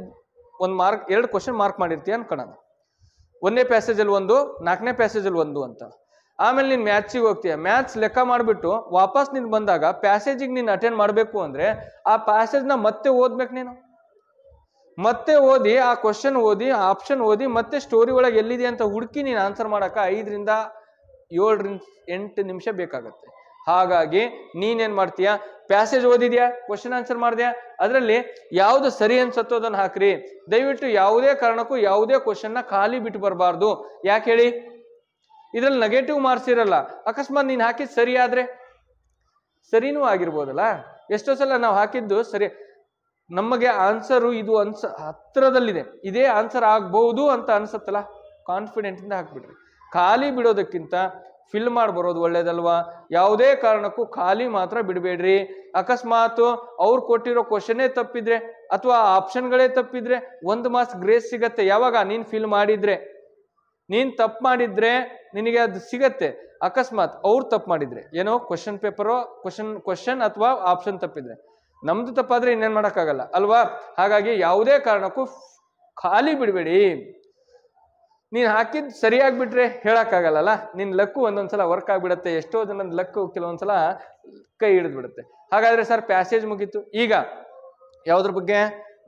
1 ಮಾರ್ಕ್ 2 ಕ್ವಶನ್ ಮಾರ್ಕ್ ಮಾಡಿರ್ತೀಯ ಅನ್ಕೊಳ್ಳೋಣ. 1ನೇ ಪ್ಯಾಸೇಜ್ ಅಲ್ಲಿ 1, 4ನೇ ಪ್ಯಾಸೇಜ್ ಅಲ್ಲಿ 1 ಅಂತ. ಆಮೇಲೆ ನೀನು ಮ್ಯಾಥ್ಸಿಗೆ ಹೋಗ್ತೀಯ, ಮ್ಯಾಥ್ಸ್ ಲೆಕ್ಕ ಮಾಡಿಬಿಟ್ಟು ವಾಪಸ್ ನೀನು ಬಂದಾಗ ಪ್ಯಾಸೇಜಿಗೆ ನೀನು ಅಟೆಂಡ್ ಮಾಡಬೇಕು ಅಂದ್ರೆ ಆ ಪ್ಯಾಸೇಜ್ನ ಮತ್ತೆ ಓದ್ಬೇಕು. ನೀನು ಮತ್ತೆ ಓದಿ ಆ ಕ್ವಶನ್ ಓದಿ ಆಪ್ಷನ್ ಓದಿ ಮತ್ತೆ ಸ್ಟೋರಿ ಒಳಗೆ ಎಲ್ಲಿದೆ ಅಂತ ಹುಡುಕಿ ನೀನು ಆನ್ಸರ್ ಮಾಡಕ 5ರಿಂದ 7ರಿಂದ 8 ನಿಮಿಷ ಬೇಕಾಗತ್ತೆ. ಹಾಗಾಗಿ ನೀನೇನ್ ಮಾಡ್ತೀಯ, ಪ್ಯಾಸೇಜ್ ಓದಿದ್ಯಾ, ಕ್ವಶನ್ ಆನ್ಸರ್ ಮಾಡಿದ್ಯಾ, ಅದರಲ್ಲಿ ಯಾವ್ದು ಸರಿ ಅನ್ಸತ್ತೋ ಅದನ್ನ ಹಾಕ್ರಿ. ದಯವಿಟ್ಟು ಯಾವುದೇ ಕಾರಣಕ್ಕೂ ಯಾವುದೇ ಕ್ವಶನ್ನ ಖಾಲಿ ಬಿಟ್ಟು ಬರಬಾರ್ದು. ಯಾಕೆ ಹೇಳಿ? ಇದ್ರಲ್ಲಿ ನೆಗೆಟಿವ್ ಮಾರ್ಕ್ಸ್ ಇರಲ್ಲ. ಅಕಸ್ಮಾತ್ ನೀನು ಹಾಕಿದ್ ಸರಿ ಆದ್ರೆ ಸರಿನೂ ಆಗಿರ್ಬೋದಲ್ಲ. ಎಷ್ಟೋ ಸಲ ನಾವು ಹಾಕಿದ್ದು ಸರಿ, ನಮಗೆ ಆನ್ಸರು ಇದು ಹತ್ರದಲ್ಲಿದೆ, ಇದೇ ಆನ್ಸರ್ ಆಗ್ಬಹುದು ಅಂತ ಅನ್ಸತ್ತಲ್ಲ, ಕಾನ್ಫಿಡೆಂಟ್ ಇಂದ ಹಾಕ್ಬಿಡ್ರಿ. ಖಾಲಿ ಬಿಡೋದಕ್ಕಿಂತ ಫಿಲ್ ಮಾಡಿ ಬರೋದು ಒಳ್ಳೇದಲ್ವಾ? ಯಾವುದೇ ಕಾರಣಕ್ಕೂ ಖಾಲಿ ಮಾತ್ರ ಬಿಡಬೇಡ್ರಿ. ಅಕಸ್ಮಾತ್ ಅವ್ರು ಕೊಟ್ಟಿರೋ ಕ್ವಶನೇ ತಪ್ಪಿದ್ರೆ ಅಥವಾ ಆಪ್ಷನ್ಗಳೇ ತಪ್ಪಿದ್ರೆ 1 ಮಾರ್ಕ್ಸ್ ಗ್ರೇಸ್ ಸಿಗತ್ತೆ. ಯಾವಾಗ? ನೀನ್ ಫಿಲ್ ಮಾಡಿದ್ರೆ. ನೀನ್ ತಪ್ಪು ಮಾಡಿದ್ರೆ ನಿನಗೆ ಅದು ಸಿಗತ್ತೆ. ಅಕಸ್ಮಾತ್ ಅವ್ರು ತಪ್ಪು ಮಾಡಿದ್ರೆ, ಏನೋ ಕ್ವಶನ್ ಪೇಪರು ಕ್ವಶನ್ ಅಥವಾ ಆಪ್ಷನ್ ತಪ್ಪಿದ್ರೆ, ನಮ್ದು ತಪ್ಪಾದ್ರೆ ಇನ್ನೇನ್ ಮಾಡೋಕ್ಕಾಗಲ್ಲ ಅಲ್ವಾ? ಹಾಗಾಗಿ ಯಾವುದೇ ಕಾರಣಕ್ಕೂ ಖಾಲಿ ಬಿಡಬೇಡಿ. ನೀನ್ ಹಾಕಿದ್ ಸರಿಯಾಗ್ಬಿಟ್ರೆ ಹೇಳಕ್ಕಾಗಲ್ಲ. ನಿನ್ ಲಕ್ಕು ಒಂದೊಂದ್ಸಲ ವರ್ಕ್ ಆಗ್ಬಿಡತ್ತೆ. ಎಷ್ಟೋ ಜನದ ಲಕ್ಕು ಕೆಲವೊಂದ್ಸಲ ಕೈ ಹಿಡಿದು ಬಿಡುತ್ತೆ. ಹಾಗಾದ್ರೆ ಸರ್ ಪ್ಯಾಸೇಜ್ ಮುಗೀತು. ಈಗ ಯಾವ್ದ್ರ ಬಗ್ಗೆ?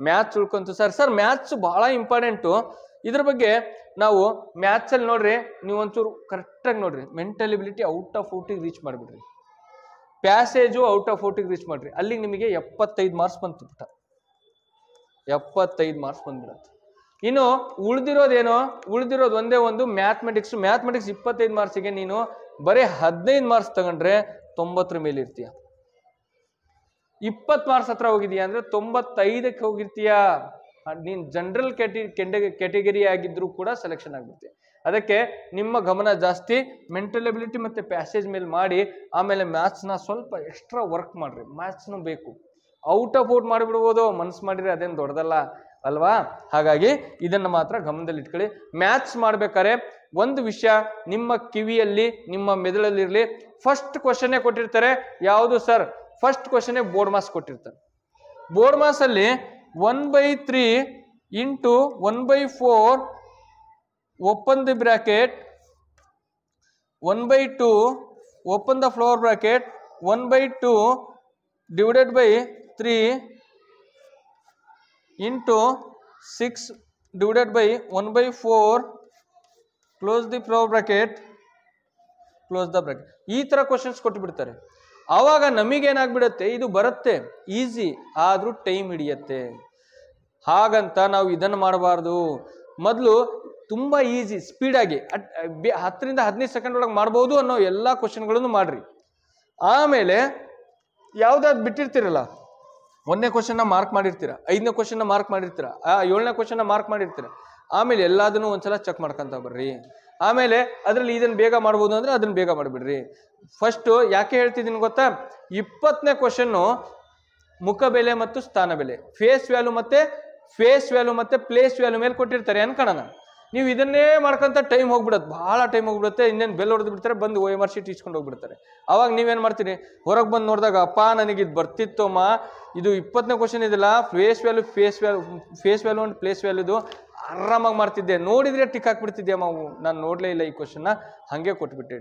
ಮ್ಯಾಥ್ಸ್ ಉಳ್ಕೊಂತು ಸರ್. ಮ್ಯಾಥ್ಸ್ ಬಹಳ ಇಂಪಾರ್ಟೆಂಟು. ಇದ್ರ ಬಗ್ಗೆ ನಾವು ಮ್ಯಾಥ್ಸ್ ಅಲ್ಲಿ ನೋಡ್ರಿ, ನೀವು ಒಂಚೂರು ಕರೆಕ್ಟಾಗಿ ನೋಡ್ರಿ, mental ability out of 40 reach ಮಾಡಿಬಿಡ್ರಿ, ಪ್ಯಾಸೇಜು ಔಟ್ ಆಫ್ 40 ರೀಚ್ ಮಾಡ್ರಿ. ಅಲ್ಲಿಗೆ ನಿಮಗೆ 75 ಮಾರ್ಕ್ಸ್ ಬಂತು ಪುಟ್ಟ, 75 ಮಾರ್ಕ್ಸ್ ಬಂದ್ಬಿಡತ್ತೆ. ಇನ್ನು ಉಳಿದಿರೋದು ಒಂದೇ ಒಂದು ಮ್ಯಾಥಮೆಟಿಕ್ಸ್. 25 ಮಾರ್ಕ್ಸಿಗೆ ನೀನು ಬರೀ 15 ಮಾರ್ಕ್ಸ್ ತಗೊಂಡ್ರೆ 90 ಮೇಲೆ ಇರ್ತೀಯ. 20 ಮಾರ್ಕ್ಸ್ ಹತ್ರ ಹೋಗಿದೀಯ ಅಂದ್ರೆ 95ಕ್ಕೆ ಹೋಗಿರ್ತೀಯ. ನೀನ್ ಜನರಲ್ ಕ್ಯಾಟಗರಿ ಆಗಿದ್ರು ಕೂಡ ಸೆಲೆಕ್ಷನ್ ಆಗ್ಬಿಡ್ತೀಯ. ಅದಕ್ಕೆ ನಿಮ್ಮ ಗಮನ ಜಾಸ್ತಿ ಮೆಂಟಲ್ ಎಬಿಲಿಟಿ ಮತ್ತೆ ಪ್ಯಾಸೇಜ್ ಮೇಲೆ ಮಾಡಿ, ಆಮೇಲೆ ಮ್ಯಾಥ್ಸ್ನ ಸ್ವಲ್ಪ ಎಕ್ಸ್ಟ್ರಾ ವರ್ಕ್ ಮಾಡ್ರಿ. ಮ್ಯಾಥ್ಸ್ನು ಬೇಕು. ಔಟ್ ಆಫ್ ಔಟ್ ಮಾಡಿಬಿಡ್ಬೋದು, ಮನ್ಸು ಮಾಡಿದ್ರೆ ಅದೇನು ದೊಡ್ಡದಲ್ಲ ಅಲ್ವಾ? ಹಾಗಾಗಿ ಇದನ್ನ ಮಾತ್ರ ಗಮನದಲ್ಲಿ ಇಟ್ಕೊಳ್ಳಿ. ಮ್ಯಾಥ್ಸ್ ಮಾಡ್ಬೇಕಾದ್ರೆ ಒಂದು ವಿಷಯ ನಿಮ್ಮ ಕಿವಿಯಲ್ಲಿ ನಿಮ್ಮ ಮೆದುಳಲ್ಲಿರ್ಲಿ. ಫಸ್ಟ್ ಕ್ವಶನ್ನೇ ಕೊಟ್ಟಿರ್ತಾರೆ. ಯಾವುದು ಸರ್? ಫಸ್ಟ್ ಕ್ವಶನ್ನೇ ಬೋರ್ಡ್ ಮಾರ್ಕ್ಸ್ ಕೊಟ್ಟಿರ್ತಾರೆ. ಬೋರ್ಡ್ ಮಾರ್ಕ್ಸ್ ಅಲ್ಲಿ 1/3 into 1/4 open the bracket 1/2 open the floor bracket 1/2 divided by 3 into 6 divided by 1/4 close the floor bracket close the bracket. ಈ ತರ ಕ್ವಶನ್ಸ್ ಕೊಟ್ಟು ಬಿಡ್ತಾರೆ. ಆವಾಗ ನಮಗೇನಾಗ್ಬಿಡತ್ತೆ, ಇದು ಬರುತ್ತೆ ಈಸಿ, ಆದ್ರೂ ಟೈಮ್ ಹಿಡಿಯತ್ತೆ. ಹಾಗಂತ ನಾವು ಇದನ್ನು ಮಾಡಬಾರ್ದು. ಮೊದಲು ತುಂಬಾ ಈಸಿ ಸ್ಪೀಡಾಗಿ 10ರಿಂದ 15 ಸೆಕೆಂಡ್ ಒಳಗೆ ಮಾಡ್ಬೋದು ಅನ್ನೋ ಎಲ್ಲ ಕ್ವಶನ್ಗಳನ್ನು ಮಾಡ್ರಿ. ಆಮೇಲೆ ಯಾವ್ದಾದ್ರು ಬಿಟ್ಟಿರ್ತೀರಲ್ಲ, 1ನೇ ಕ್ವಶನ್ನ ಮಾರ್ಕ್ ಮಾಡಿರ್ತೀರ, 5ನೇ ಕ್ವಶನ್ನ ಮಾರ್ಕ್ ಮಾಡಿರ್ತೀರ, 7ನೇ ಕ್ವಶನ್ನ ಮಾರ್ಕ್ ಮಾಡಿರ್ತೀರ. ಆಮೇಲೆ ಎಲ್ಲದನ್ನು ಒಂದ್ಸಲ ಚೆಕ್ ಮಾಡ್ಕೊಂತ ಬರ್ರಿ. ಆಮೇಲೆ ಅದ್ರಲ್ಲಿ ಇದನ್ನ ಬೇಗ ಮಾಡ್ಬೋದು ಅಂದ್ರೆ ಅದನ್ನ ಬೇಗ ಮಾಡಿಬಿಡ್ರಿ. ಫಸ್ಟ್ ಯಾಕೆ ಹೇಳ್ತಿದ್ದೀನಿ ಗೊತ್ತಾ? 20ನೇ ಕ್ವಶನ್ನು ಮುಖ ಬೆಲೆ ಮತ್ತು ಸ್ಥಾನ ಬೆಲೆ, ಫೇಸ್ ವ್ಯಾಲ್ಯೂ ಮತ್ತೆ ಪ್ಲೇಸ್ ವ್ಯಾಲ್ಯೂ ಮೇಲೆ ಕೊಟ್ಟಿರ್ತಾರೆ ಅನ್ಕೋಣ. ನೀವು ಇದನ್ನೇ ಮಾಡ್ಕೊಂತ ಟೈಮ್ ಹೋಗ್ಬಿಡತ್ತೆ, ಬಹಳ ಟೈಮ್ ಹೋಗ್ಬಿಡುತ್ತೆ. ಇನ್ನೇನು ಬೆಲ್ ಹೊಡೆದು ಬಿಡ್ತಾರೆ, ಬಂದು OMR ಶೀಟ್ ಇಸ್ಕೊಂಡು ಹೋಗ್ಬಿಡ್ತಾರೆ. ಅವಾಗ ನೀವೇನ್ ಮಾಡ್ತೀರಿ? ಹೊರಗೆ ಬಂದು ನೋಡಿದಾಗ, ಅಪ್ಪ ನನಗೆ ಇದು ಬರ್ತಿತ್ತಮ್ಮ, ಇದು 20ನೇ ಕ್ವಶನ್ ಇದೆಲ್ಲ, ಫೇಸ್ ವ್ಯಾಲ್ಯೂ ಅಂಡ್ ಪ್ಲೇಸ್ ವ್ಯಾಲ್ಯೂದು ಆರಾಮಾಗಿ ಮಾಡ್ತಿದ್ದೆ, ನೋಡಿದ್ರೆ ಟಿಕ್ ಹಾಕ್ಬಿಡ್ತಿದ್ದೆ ಮಾವು, ನಾನು ನೋಡ್ಲೇ ಇಲ್ಲ ಈ ಕ್ವಶನ್ನ, ಹಾಗೆ ಕೊಟ್ಬಿಟ್ಟೆ.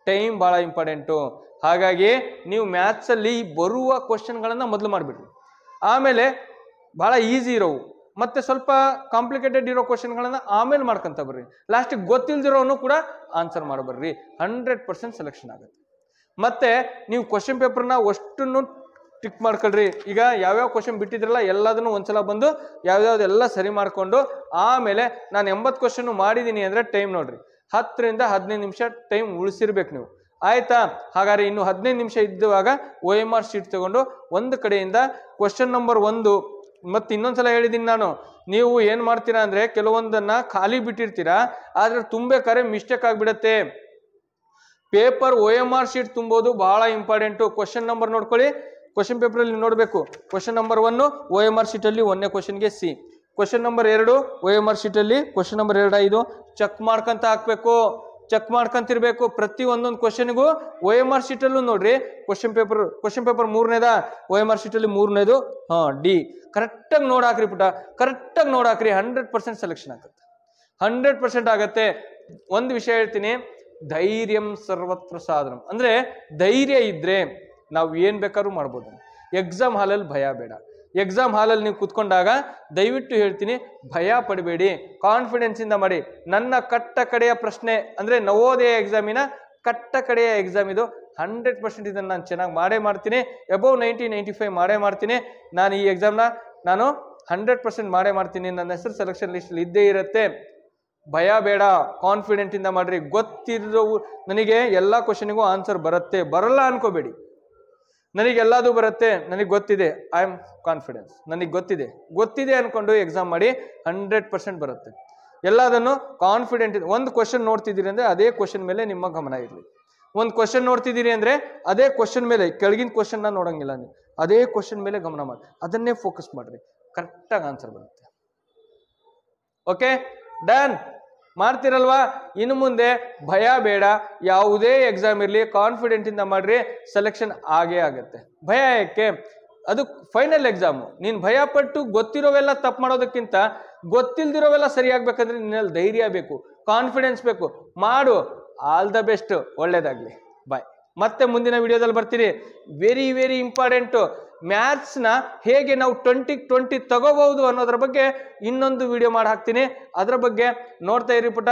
ಟೈಮ್ ಬಹಳ ಇಂಪಾರ್ಟೆಂಟು. ಹಾಗಾಗಿ ನೀವು ಮ್ಯಾಥ್ಸ್ ಅಲ್ಲಿ ಬರುವ ಕ್ವಶನ್ಗಳನ್ನ ಮೊದಲು ಮಾಡಿಬಿಡ್ರಿ. ಆಮೇಲೆ ಬಹಳ ಈಸಿ ಇರೋವು ಮತ್ತೆ ಸ್ವಲ್ಪ ಕಾಂಪ್ಲಿಕೇಟೆಡ್ ಇರೋ ಕ್ವಶನ್ಗಳನ್ನ ಆಮೇಲೆ ಮಾಡ್ಕೊಂತ ಬರ್ರಿ. ಲಾಸ್ಟಿಗೆ ಗೊತ್ತಿಲ್ದಿರೋನು ಕೂಡ ಆನ್ಸರ್ ಮಾಡಬರ್ರಿ. 100% ಸೆಲೆಕ್ಷನ್ ಆಗುತ್ತೆ. ಮತ್ತೆ ನೀವು ಕ್ವಶನ್ ಪೇಪರ್ನ ಅಷ್ಟನ್ನು ಟಿಕ್ ಮಾಡ್ಕೊಳ್ರಿ. ಈಗ ಯಾವ್ಯಾವ ಕ್ವಶನ್ ಬಿಟ್ಟಿದ್ರಲ್ಲ ಎಲ್ಲದನ್ನು ಒಂದ್ಸಲ ಬಂದು ಯಾವ್ಯಾವ್ದೆಲ್ಲ ಸರಿ ಮಾಡ್ಕೊಂಡು ಆಮೇಲೆ ನಾನು 80 ಕ್ವಶನ್ ಮಾಡಿದೀನಿ ಅಂದ್ರೆ ಟೈಮ್ ನೋಡ್ರಿ 10 ರಿಂದ 15 ನಿಮಿಷ ಟೈಮ್ ಉಳಿಸಿರ್ಬೇಕು ನೀವು. ಆಯ್ತಾ? ಹಾಗಾದ್ರೆ ಇನ್ನು 15 ನಿಮಿಷ ಇದ್ದುವಾಗ OMR ಶೀಟ್ ತಗೊಂಡು ಒಂದು ಕಡೆಯಿಂದ ಕ್ವಶನ್ ನಂಬರ್ 1 ಮತ್ತೆ ಇನ್ನೊಂದ್ಸಲ ಹೇಳಿದೀನಿ ನಾನು, ನೀವು ಏನ್ ಮಾಡ್ತೀರಾ ಅಂದ್ರೆ ಕೆಲವೊಂದನ್ನ ಖಾಲಿ ಬಿಟ್ಟಿರ್ತೀರಾ, ಆದ್ರೆ ತುಂಬಬೇಕಾದ್ರೆ ಮಿಸ್ಟೇಕ್ ಆಗ್ಬಿಡತ್ತೆ. ಪೇಪರ್ OMR ಶೀಟ್ ತುಂಬೋದು ಬಹಳ ಇಂಪಾರ್ಟೆಂಟು. ಕ್ವಶನ್ ನಂಬರ್ ನೋಡ್ಕೊಳ್ಳಿ, ಕ್ವಶನ್ ಪೇಪರ್ ಅಲ್ಲಿ ನೋಡ್ಬೇಕು. ಕ್ವಶನ್ ನಂಬರ್ 1 OMR ಶೀಟ್ ಅಲ್ಲಿ 1ನೇ ಕ್ವಶನ್ಗೆ C, question number 2 OMR sheet ಅಲ್ಲಿ ಕ್ವಶನ್ ನಂಬರ್ 2 ಇದು ಚೆಕ್ ಮಾಡ್ಕೊಂತ ಹಾಕ್ಬೇಕು, ಚೆಕ್ ಮಾಡ್ಕೊಂತಿರ್ಬೇಕು. ಪ್ರತಿ ಒಂದೊಂದು ಕ್ವಶನ್ಗೂ OMR ಶೀಟ್ ಅಲ್ಲೂ ನೋಡ್ರಿ. ಕ್ವಶನ್ ಪೇಪರ್ 3ನೇದ OMR ಶೀಟ್ ಅಲ್ಲಿ 3ನೇದು ಡಿ. ಕರೆಕ್ಟಾಗಿ ನೋಡಾಕ್ರಿ ಪುಟ, ಕರೆಕ್ಟಾಗಿ ನೋಡಾಕ್ರಿ. 100% ಸೆಲೆಕ್ಷನ್ ಆಗುತ್ತೆ, 100% ಆಗತ್ತೆ. ಒಂದು ವಿಷಯ ಹೇಳ್ತೀನಿ, ಧೈರ್ಯಂ ಸರ್ವತ್ರ ಸಾಧನಂ ಅಂದ್ರೆ ಧೈರ್ಯ ಇದ್ರೆ ನಾವು ಏನ್ ಬೇಕಾದ್ರೂ ಮಾಡ್ಬೋದು. ಎಕ್ಸಾಮ್ ಹಾಲಲ್ಲಿ ಭಯ ಬೇಡ. ಎಕ್ಸಾಮ್ ಹಾಲಲ್ಲಿ ನೀವು ಕುತ್ಕೊಂಡಾಗ ದಯವಿಟ್ಟು ಹೇಳ್ತೀನಿ, ಭಯ ಪಡಬೇಡಿ, ಕಾನ್ಫಿಡೆನ್ಸ್ ಇಂದ ಮಾಡಿ. ನನ್ನ ಕಟ್ಟ ಕಡೆಯ ಪ್ರಶ್ನೆ ಅಂದ್ರೆ ನವೋದಯ ಎಕ್ಸಾಮಿನ ಕಟ್ಟ ಕಡೆಯ ಎಕ್ಸಾಮ್ ಇದು. 100% ಇದನ್ನು ನಾನು ಚೆನ್ನಾಗಿ ಮಾಡೇ ಮಾಡ್ತೀನಿ. ಅಬೌವ್ 90-95 ಮಾಡೇ ಮಾಡ್ತೀನಿ. ನಾನು ಈ ಎಕ್ಸಾಮ್ನ ನಾನು 100% ಮಾಡೇ ಮಾಡ್ತೀನಿ. ನನ್ನ ಹೆಸರು ಸೆಲೆಕ್ಷನ್ ಲಿಸ್ಟ್ ಇದ್ದೇ ಇರುತ್ತೆ. ಭಯ ಬೇಡ, ಕಾನ್ಫಿಡೆಂಟ್ ಇಂದ ಮಾಡ್ರಿ. ಗೊತ್ತಿರೋ ನನಗೆ ಎಲ್ಲ ಕ್ವಶನ್ಗೂ ಆನ್ಸರ್ ಬರುತ್ತೆ, ಬರಲ್ಲ ಅನ್ಕೋಬೇಡಿ. ನನಗೆಲ್ಲದೂ ಬರುತ್ತೆ, ನನಗೆ ಗೊತ್ತಿದೆ, ಐ ಆಮ್ ಕಾನ್ಫಿಡೆನ್ಸ್, ನನಗೆ ಗೊತ್ತಿದೆ ಅನ್ಕೊಂಡು ಎಕ್ಸಾಮ್ ಮಾಡಿ. 100% ಬರುತ್ತೆ. ಎಲ್ಲದನ್ನು ಕಾನ್ಫಿಡೆಂಟ್. ಒಂದು ಕ್ವಶನ್ ನೋಡ್ತಿದ್ದೀರಿ ಅಂದ್ರೆ ಅದೇ ಕ್ವಶನ್ ಮೇಲೆ ನಿಮ್ಮ ಗಮನ ಇರಲಿ. ಒಂದು ಕ್ವಶನ್ ನೋಡ್ತಿದ್ದೀರಿ ಅಂದ್ರೆ ಅದೇ ಕ್ವಶನ್ ಮೇಲೆ, ಕೆಳಗಿನ ಕ್ವಶನ್ ನೋಡಂಗಿಲ್ಲ ನೀವು, ಅದೇ ಕ್ವಶನ್ ಮೇಲೆ ಗಮನ ಮಾಡಿ, ಅದನ್ನೇ ಫೋಕಸ್ ಮಾಡ್ರಿ. ಕರೆಕ್ಟಾಗಿ ಆನ್ಸರ್ ಬರುತ್ತೆ. ಓಕೆ, ಡನ್ ಮಾಡ್ತಿರಲ್ವಾ? ಇನ್ನು ಮುಂದೆ ಭಯ ಬೇಡ, ಯಾವುದೇ ಎಕ್ಸಾಮ್ ಇರಲಿ ಕಾನ್ಫಿಡೆಂಟ್ ಇಂದ ಮಾಡ್ರಿ, ಸೆಲೆಕ್ಷನ್ ಆಗೇ ಆಗತ್ತೆ. ಭಯ ಯಾಕೆ? ಅದು ಫೈನಲ್ ಎಕ್ಸಾಮು. ನೀನು ಭಯ ಪಟ್ಟು ಗೊತ್ತಿರೋವೆಲ್ಲ ತಪ್ಪು ಮಾಡೋದಕ್ಕಿಂತ ಗೊತ್ತಿಲ್ದಿರೋವೆಲ್ಲ ಸರಿ ಆಗ್ಬೇಕಂದ್ರೆ ನಿನ್ನಲ್ಲಿ ಧೈರ್ಯ ಬೇಕು, ಕಾನ್ಫಿಡೆನ್ಸ್ ಬೇಕು. ಮಾಡು. ಆಲ್ ದ ಬೆಸ್ಟ್, ಒಳ್ಳೇದಾಗ್ಲಿ. ಬಾಯ್. ಮತ್ತೆ ಮುಂದಿನ ವಿಡಿಯೋದಲ್ಲಿ ಬರ್ತೀನಿ. Very very important. ಮ್ಯಾಥ್ಸ್ನ ಹೇಗೆ ನಾವು 20-20 ತಗೋಬಹುದು ಅನ್ನೋದ್ರ ಬಗ್ಗೆ ಇನ್ನೊಂದು ವಿಡಿಯೋ ಮಾಡಿ ಹಾಕ್ತೀನಿ. ಅದರ ಬಗ್ಗೆ ನೋಡ್ತಾ ಇರಿ ಪುಟ.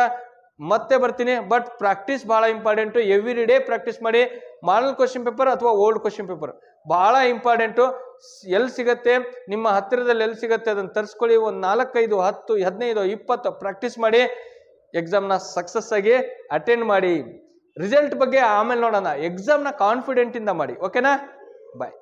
ಮತ್ತೆ ಬರ್ತೀನಿ. ಬಟ್ ಪ್ರಾಕ್ಟೀಸ್ ಬಹಳ ಇಂಪಾರ್ಟೆಂಟು. ಎವ್ರಿ ಡೇ ಪ್ರಾಕ್ಟೀಸ್ ಮಾಡಿ. ಮಾಡಲ್ ಕ್ವಶನ್ ಪೇಪರ್ ಅಥವಾ ಓಲ್ಡ್ ಕ್ವಶನ್ ಪೇಪರ್ ಬಹಳ ಇಂಪಾರ್ಟೆಂಟು. ಎಲ್ಲಿ ಸಿಗತ್ತೆ ನಿಮ್ಮ ಹತ್ತಿರದಲ್ಲಿ, ಎಲ್ಲಿ ಸಿಗತ್ತೆ ಅದನ್ನು ತರಿಸ್ಕೊಳ್ಳಿ. ಒಂದು 4, 5, 10, 15, 20 ಪ್ರಾಕ್ಟೀಸ್ ಮಾಡಿ. ಎಕ್ಸಾಮ್ನ ಸಕ್ಸಸ್ ಆಗಿ ಅಟೆಂಡ್ ಮಾಡಿ. ರಿಸಲ್ಟ್ ಬಗ್ಗೆ ಆಮೇಲೆ ನೋಡೋಣ. ಎಕ್ಸಾಮ್ನ ಕಾನ್ಫಿಡೆಂಟ್ ಇಂದ ಮಾಡಿ. ಓಕೆನಾ? ಬಾಯ್.